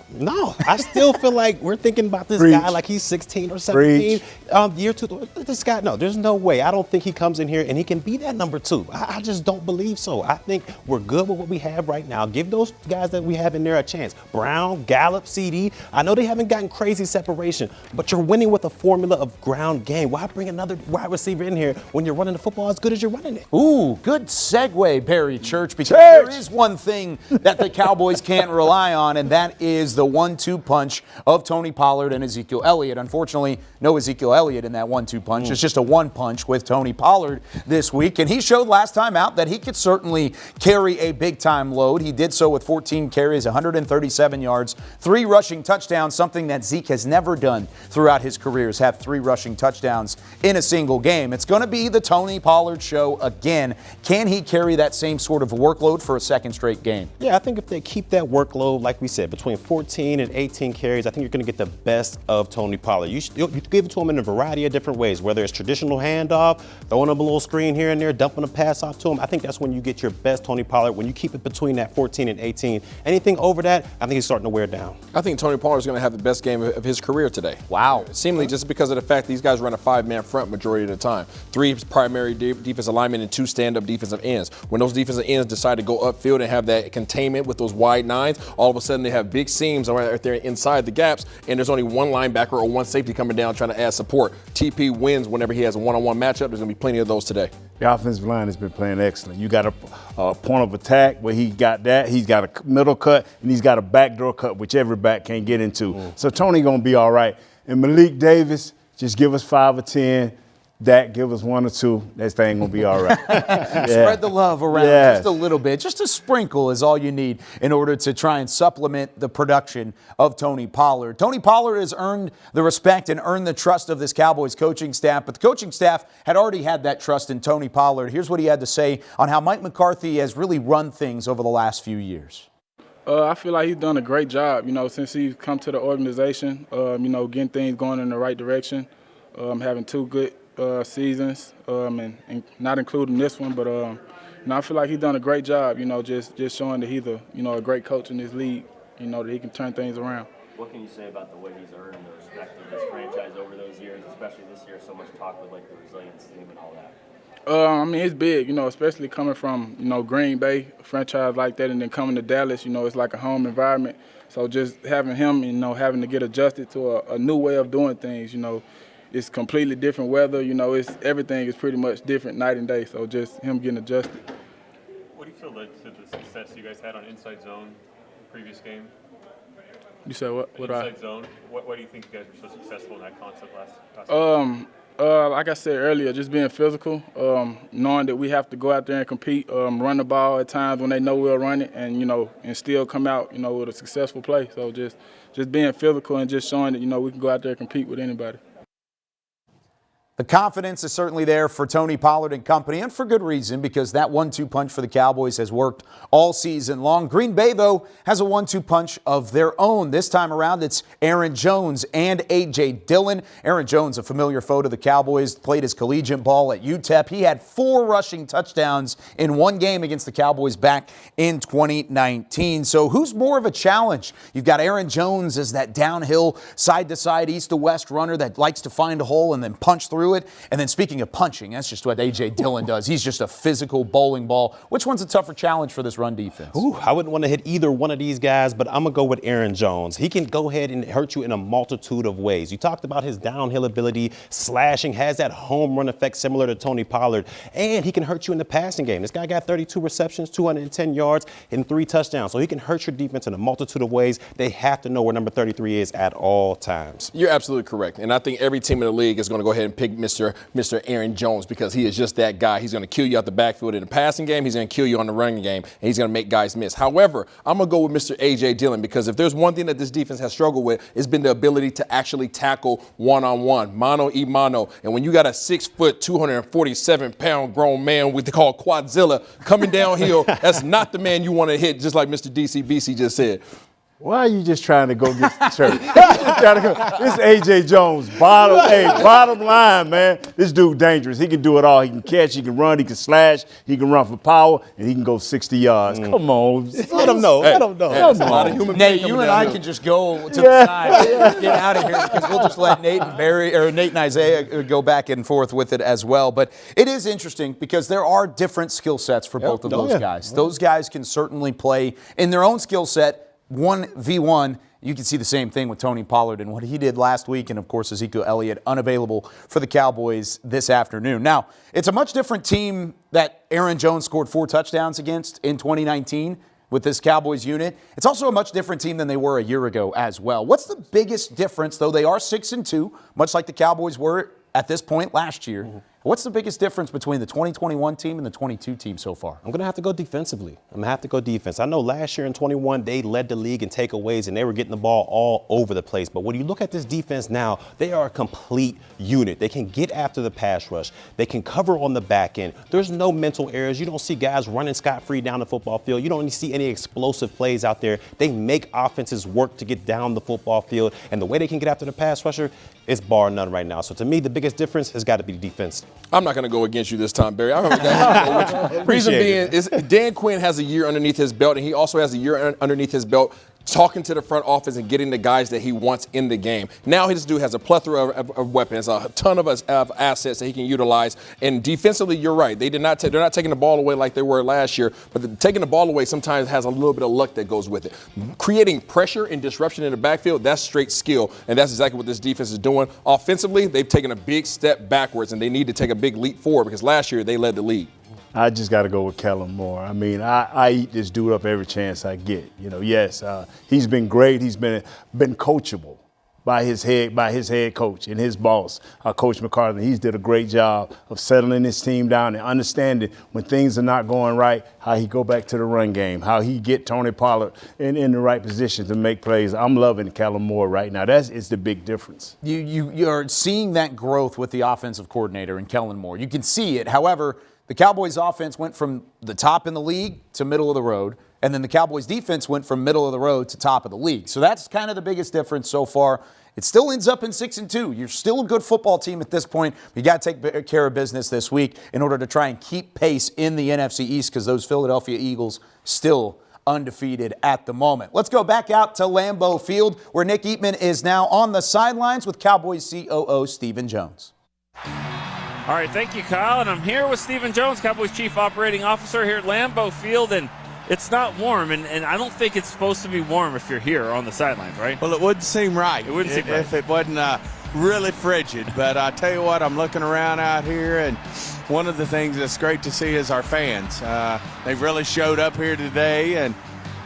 I still feel like we're thinking about this guy like he's 16 or 17. Year 2, this guy, no, there's no way. I don't think he comes in here and he can be that number 2. I just don't believe so. I think we're good with what we have right now. Give those guys that we have in there a chance. Brown, Gallup, CD. I know they haven't gotten crazy separation, but you're winning with a formula of ground game. Why bring another wide receiver in here when you're running the football as good as you're running it? Ooh, good segue, Barry Church, because there is one thing that the Cowboys can't rely on, and that is the 1-2 punch of Tony Pollard and Ezekiel Elliott. Unfortunately, no Ezekiel Elliott in that 1-2 punch. It's just a one punch with Tony Pollard this week, and he showed last time out that he could certainly carry a big-time load. He did so with 14 carries, 137 yards, 3 rushing touchdowns, something that Zeke has never done throughout his career, is have 3 rushing touchdowns in a single game. It's going to be the Tony Pollard show again. Can he carry that same sort of workload for a second straight game? Yeah, I think if they keep that workload, like we said, between 14 and 18 carries, I think you're going to get the best of Tony Pollard. You give it to him in a variety of different ways, whether it's traditional handoff, throwing up a little screen here and there, dumping a pass off to him. I think that's when you get your best Tony Pollard, when you keep it between that 14 and 18. Anything over that, I think he's starting to wear down. I think Tony Pollard is going to have the best game of his career today. Wow. Seemingly just because of the fact these guys run a 5-man front majority of the time. 3 primary defensive linemen and 2 stand-up defensive ends. When those defensive ends decide to go upfield and have that containment with those wide nines, all of a sudden they have big seams right there inside the gaps, and there's only one linebacker or one safety coming down trying to add support. TP wins whenever he has a one-on-one matchup. There's going to be plenty of those today. The offensive line has been playing excellent. You got a point of attack where he got that. He's got a middle cut, and he's got a backdoor cut, which every back can't get into. So Tony going to be all right. And Malik Davis, just give us 5 or 10. Dak, give us 1 or 2. That thing going to be all right. Spread the love around just a little bit. Just a sprinkle is all you need in order to try and supplement the production of Tony Pollard. Tony Pollard has earned the respect and earned the trust of this Cowboys coaching staff, but the coaching staff had already had that trust in Tony Pollard. Here's what he had to say on how Mike McCarthy has really run things over the last few years. I feel like he's done a great job, since he's come to the organization, getting things going in the right direction, having 2 good seasons, and not including this one, but I feel like he's done a great job, just showing that he's a great coach in this league, that he can turn things around. What can you say about the way he's earned the respect of this franchise over those years, especially this year, so much talk with the resilience theme and all that? It's big, especially coming from, Green Bay, a franchise like that, and then coming to Dallas, it's like a home environment. So just having him, having to get adjusted to a new way of doing things, it's completely different weather, everything is pretty much different night and day. So just him getting adjusted. What do you feel led to the success you guys had on inside zone in the previous game? You said what? Inside zone. Why do you think you guys were so successful in that concept last game? Like I said earlier, just being physical, knowing that we have to go out there and compete, run the ball at times when they know we'll run it, and and still come out, with a successful play. So just being physical and just showing that we can go out there and compete with anybody. The confidence is certainly there for Tony Pollard and company, and for good reason, because that 1-2 punch for the Cowboys has worked all season long. Green Bay, though, has a 1-2 punch of their own. This time around, it's Aaron Jones and A.J. Dillon. Aaron Jones, a familiar foe to the Cowboys, played his collegiate ball at UTEP. He had 4 rushing touchdowns in one game against the Cowboys back in 2019. So who's more of a challenge? You've got Aaron Jones as that downhill, side-to-side, east-to-west runner that likes to find a hole and then punch through it. And then speaking of punching, that's just what A.J. Dillon does. He's just a physical bowling ball. Which one's a tougher challenge for this run defense? I wouldn't want to hit either one of these guys, but I'm going to go with Aaron Jones. He can go ahead and hurt you in a multitude of ways. You talked about his downhill ability, slashing, has that home run effect similar to Tony Pollard, and he can hurt you in the passing game. This guy got 32 receptions, 210 yards, and 3 touchdowns. So he can hurt your defense in a multitude of ways. They have to know where number 33 is at all times. You're absolutely correct. And I think every team in the league is going to go ahead and pick Mr. Aaron Jones, because he is just that guy. He's going to kill you out the backfield in the passing game. He's going to kill you on the running game, and he's going to make guys miss. However, I'm going to go with Mr. A.J. Dillon, because if there's one thing that this defense has struggled with, it's been the ability to actually tackle one-on-one, mano-y-mano. And when you got a 6-foot, 247-pound grown man we call Quadzilla coming downhill, that's not the man you want to hit, just like Mr. DCBC just said. Why are you just trying to go get the church? This is A.J. Jones, bottom line, man. This dude dangerous. He can do it all. He can catch, he can run, he can slash, he can run for power, and he can go 60 yards. Come on. Let him know. Let him know. Come on. Nate, you and I can just go to the side and get out of here, because we'll just let Nate and Isaiah go back and forth with it as well. But it is interesting because there are different skill sets for both of those guys. Those guys can certainly play in their own skill set 1v1. You can see the same thing with Tony Pollard and what he did last week, and of course Ezekiel Elliott unavailable for the Cowboys this afternoon. Now, it's a much different team that Aaron Jones scored 4 touchdowns against in 2019 with this Cowboys unit. It's also a much different team than they were a year ago as well. What's the biggest difference, though they are 6-2, much like the Cowboys were at this point last year? What's the biggest difference between the 2021 team and the 22 team so far? I'm going to have to go defensively. I'm going to have to go defense. I know last year in 21, they led the league in takeaways, and they were getting the ball all over the place. But when you look at this defense now, they are a complete unit. They can get after the pass rush. They can cover on the back end. There's no mental errors. You don't see guys running scot-free down the football field. You don't see any explosive plays out there. They make offenses work to get down the football field. And the way they can get after the pass rusher, it's bar none right now. So to me, the biggest difference has got to be defense. I'm not going to go against you this time, Barry. I'm going to go with you. Reason being is Dan Quinn has a year underneath his belt, and he also has a year underneath his belt talking to the front office and getting the guys that he wants in the game. Now this dude has a plethora of weapons, a ton of assets that he can utilize. And defensively, you're right. They're not taking the ball away like they were last year, but taking the ball away sometimes has a little bit of luck that goes with it. Creating pressure and disruption in the backfield, that's straight skill, and that's exactly what this defense is doing. Offensively, they've taken a big step backwards, and they need to take a big leap forward because last year they led the league. I just got to go with Kellen Moore. I mean, I eat this dude up every chance I get. Yes, he's been great. He's been coachable by his head coach and his boss, Coach McCarthy. He's did a great job of settling his team down and understanding when things are not going right, how he go back to the run game, how he get Tony Pollard in the right position to make plays. I'm loving Kellen Moore right now. It's the big difference. You're seeing that growth with the offensive coordinator in Kellen Moore. You can see it. However, the Cowboys offense went from the top in the league to middle of the road, and then the Cowboys defense went from middle of the road to top of the league. So that's kind of the biggest difference so far. It still ends up in 6-2. You're still a good football team at this point. You got to take care of business this week in order to try and keep pace in the NFC East because those Philadelphia Eagles still undefeated at the moment. Let's go back out to Lambeau Field where Nick Eatman is now on the sidelines with Cowboys COO Stephen Jones. All right, thank you, Kyle. And I'm here with Stephen Jones, Cowboys Chief Operating Officer here at Lambeau Field. And it's not warm, and I don't think it's supposed to be warm if you're here on the sidelines, right? Well, it wouldn't seem right. It wouldn't seem right. If it wasn't really frigid. But I tell you what, I'm looking around out here, and one of the things that's great to see is our fans. They've really showed up here today, and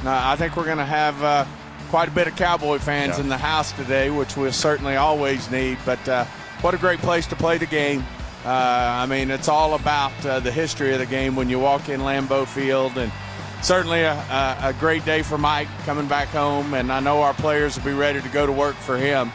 I think we're going to have quite a bit of Cowboy fans in the house today, which we'll certainly always need. But what a great place to play the game. I mean, it's all about the history of the game when you walk in Lambeau Field, and certainly a great day for Mike coming back home, and I know our players will be ready to go to work for him.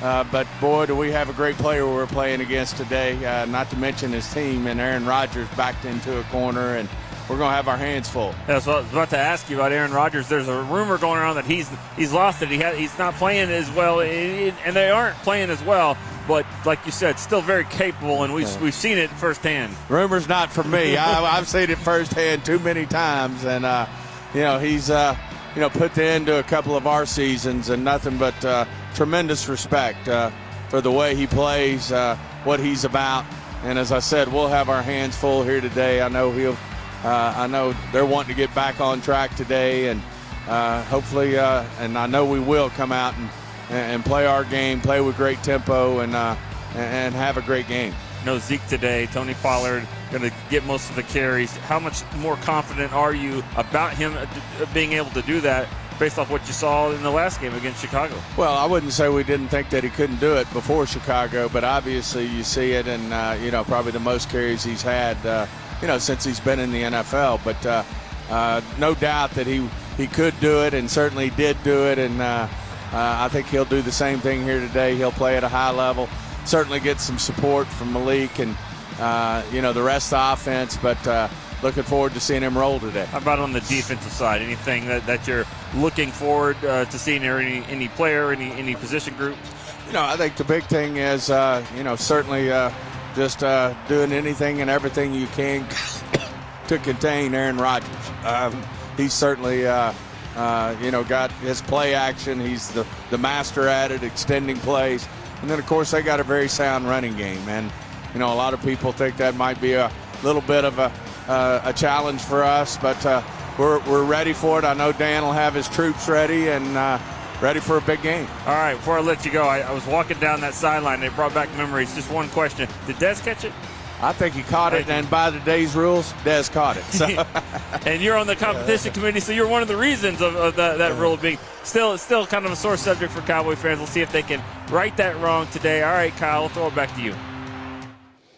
But, boy, do we have a great player we're playing against today, not to mention his team, and Aaron Rodgers backed into a corner, and we're going to have our hands full. Yeah, so I was about to ask you about Aaron Rodgers. There's a rumor going around that he's lost it. He's not playing as well, and they aren't playing as well. But like you said, still very capable, and we've seen it firsthand. Rumor's not for me. I've seen it firsthand too many times, and he's put the end to a couple of our seasons, and nothing but tremendous respect for the way he plays, what he's about. And as I said, we'll have our hands full here today. I know I know they're wanting to get back on track today, and hopefully, and I know we will come out and play our game, play with great tempo, and have a great game. No Zeke today. Tony Pollard going to get most of the carries. How much more confident are you about him being able to do that based off what you saw in the last game against Chicago? Well, I wouldn't say we didn't think that he couldn't do it before Chicago, but obviously you see it, and probably the most carries he's had since he's been in the NFL. But no doubt that he could do it, and certainly did do it, and I think he'll do the same thing here today. He'll play at a high level, certainly get some support from Malik and the rest of the offense, but looking forward to seeing him roll today. How about on the defensive side? Anything that you're looking forward to seeing there? Any player, any position group? I think the big thing is certainly just doing anything and everything you can to contain Aaron Rodgers. He's certainly got his play action. He's the master at it, extending plays. And then, of course, they got a very sound running game. And, a lot of people think that might be a little bit of a challenge for us, but we're ready for it. I know Dan will have his troops ready and ready for a big game. All right, before I let you go, I was walking down that sideline. They brought back memories. Just one question. Did Dez catch it? I think he caught it, and by today's rules, Des caught it. So. And you're on the competition committee, so you're one of the reasons of that rule being still kind of a sore subject for Cowboy fans. We'll see if they can right that wrong today. All right, Kyle, we'll throw it back to you.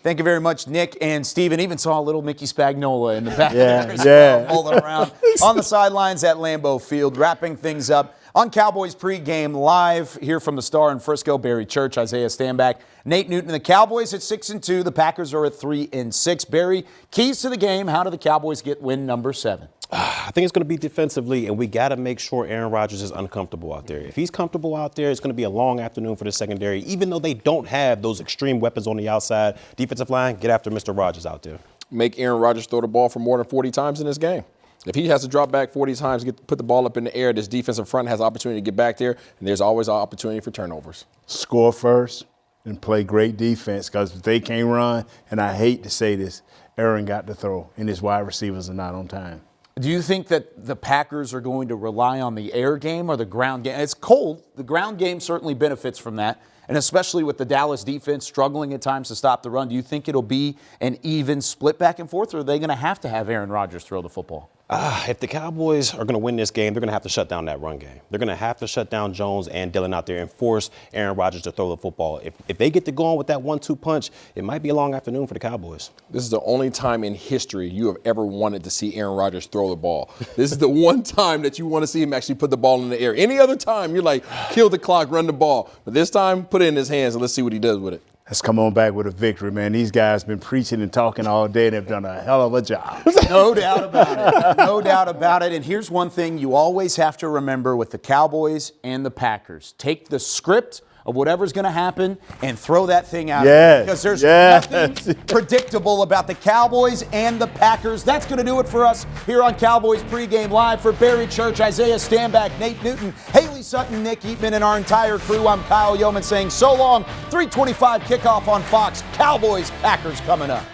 Thank you very much, Nick and Steven. Even saw a little Mickey Spagnola in the back Yeah, there as well, rolling around on the sidelines at Lambeau Field. Wrapping things up on Cowboys pregame live here from the Star in Frisco. Barry Church, Isaiah Stanback, Nate Newton. The Cowboys at 6-2. The Packers are at 3-6. Barry, keys to the game. How do the Cowboys get win number 7? I think it's going to be defensively, and we got to make sure Aaron Rodgers is uncomfortable out there. If he's comfortable out there, it's going to be a long afternoon for the secondary. Even though they don't have those extreme weapons on the outside, defensive line, get after Mr. Rodgers out there. Make Aaron Rodgers throw the ball for more than 40 times in this game. If he has to drop back 40 times, put the ball up in the air, this defensive front has opportunity to get back there, and there's always an opportunity for turnovers. Score first and play great defense, because if they can't run, and I hate to say this, Aaron got to throw, and his wide receivers are not on time. Do you think that the Packers are going to rely on the air game or the ground game? It's cold. The ground game certainly benefits from that, and especially with the Dallas defense struggling at times to stop the run. Do you think it'll be an even split back and forth, or are they going to have Aaron Rodgers throw the football? If the Cowboys are going to win this game, they're going to have to shut down that run game. They're going to have to shut down Jones and Dillon out there and force Aaron Rodgers to throw the football. If they get to going with that 1-2 punch, it might be a long afternoon for the Cowboys. This is the only time in history you have ever wanted to see Aaron Rodgers throw the ball. This is the one time that you want to see him actually put the ball in the air. Any other time, you're like, kill the clock, run the ball. But this time, put it in his hands and let's see what he does with it. Let's come on back with a victory, man. These guys been preaching and talking all day, and they've done a hell of a job. No doubt about it. No doubt about it. And here's one thing you always have to remember with the Cowboys and the Packers. Take the script of whatever's going to happen and throw that thing out. Yes. Because there's Yes. nothing predictable about the Cowboys and the Packers. That's going to do it for us here on Cowboys Pregame Live. For Barry Church, Isaiah Stanback, Nate Newton, Haley Sutton, Nick Eatman, and our entire crew, I'm Kyle Yeoman saying so long. 3:25 kickoff on Fox. Cowboys, Packers coming up.